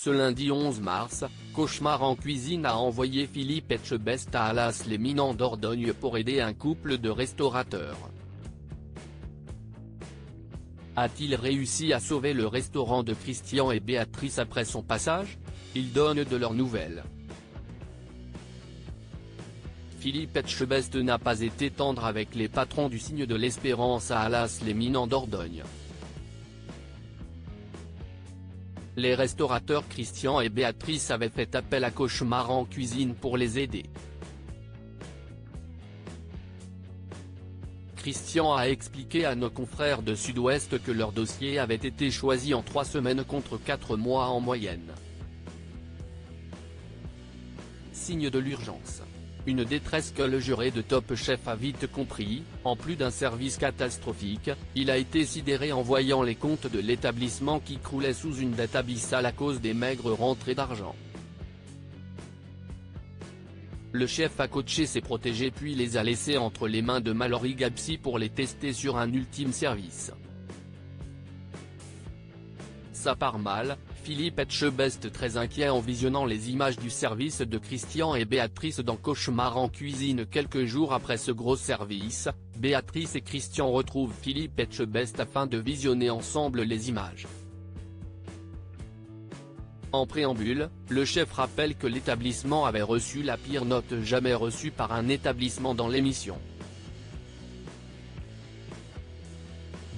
Ce lundi 11 mars, Cauchemar en cuisine a envoyé Philippe Etchebest à Allas-les-Mines en Dordogne pour aider un couple de restaurateurs. A-t-il réussi à sauver le restaurant de Christian et Béatrice après son passage? Ils donnent de leurs nouvelles. Philippe Etchebest n'a pas été tendre avec les patrons du Signe de l'Espérance à Allas-les-Mines en Dordogne. Les restaurateurs Christian et Béatrice avaient fait appel à Cauchemar en cuisine pour les aider. Christian a expliqué à nos confrères de Sud-Ouest que leur dossier avait été choisi en 3 semaines contre 4 mois en moyenne. Signe de l'urgence. Une détresse que le juré de Top Chef a vite compris. En plus d'un service catastrophique, il a été sidéré en voyant les comptes de l'établissement qui croulaient sous une dette abyssale à cause des maigres rentrées d'argent. Le chef a coaché ses protégés puis les a laissés entre les mains de Mallory Gapsi pour les tester sur un ultime service. Ça part mal. Philippe Etchebest très inquiet en visionnant les images du service de Christian et Béatrice dans Cauchemar en cuisine quelques jours après ce gros service. Béatrice et Christian retrouvent Philippe Etchebest afin de visionner ensemble les images. En préambule, le chef rappelle que l'établissement avait reçu la pire note jamais reçue par un établissement dans l'émission.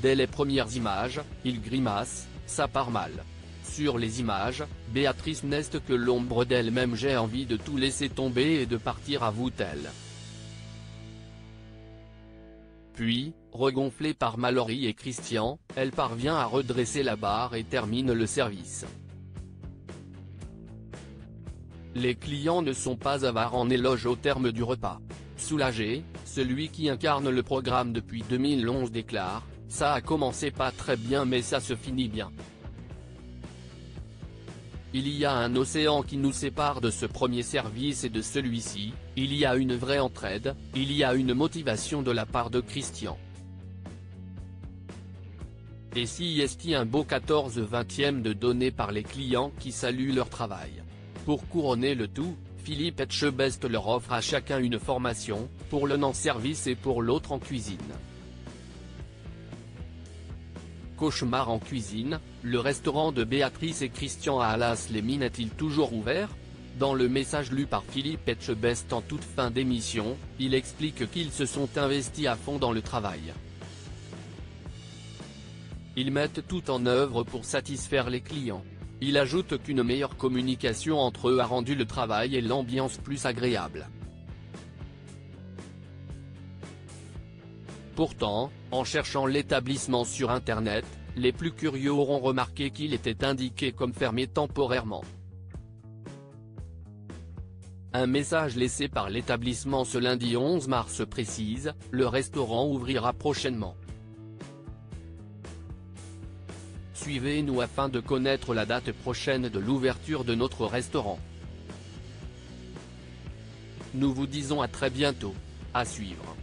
Dès les premières images, il grimace, ça part mal. Sur les images, Béatrice n'est que l'ombre d'elle-même. J'ai envie de tout laisser tomber et de partir, avoue-t-elle. Puis, regonflée par Mallory et Christian, elle parvient à redresser la barre et termine le service. Les clients ne sont pas avares en éloges au terme du repas. Soulagé, celui qui incarne le programme depuis 2011 déclare « Ça a commencé pas très bien mais ça se finit bien. Il y a un océan qui nous sépare de ce premier service et de celui-ci, il y a une vraie entraide, il y a une motivation de la part de Christian. Et si est un beau 14/20 de donné par les clients qui saluent leur travail. Pour couronner le tout, Philippe Etchebest leur offre à chacun une formation, pour l'un en service et pour l'autre en cuisine. Cauchemar en cuisine, le restaurant de Béatrice et Christian à Allas-les-Mines est-il toujours ouvert? Dans le message lu par Philippe Etchebest en toute fin d'émission, il explique qu'ils se sont investis à fond dans le travail. Ils mettent tout en œuvre pour satisfaire les clients. Il ajoute qu'une meilleure communication entre eux a rendu le travail et l'ambiance plus agréable. Pourtant, en cherchant l'établissement sur Internet, les plus curieux auront remarqué qu'il était indiqué comme fermé temporairement. Un message laissé par l'établissement ce lundi 11 mars précise, le restaurant ouvrira prochainement. Suivez-nous afin de connaître la date prochaine de l'ouverture de notre restaurant. Nous vous disons à très bientôt. À suivre.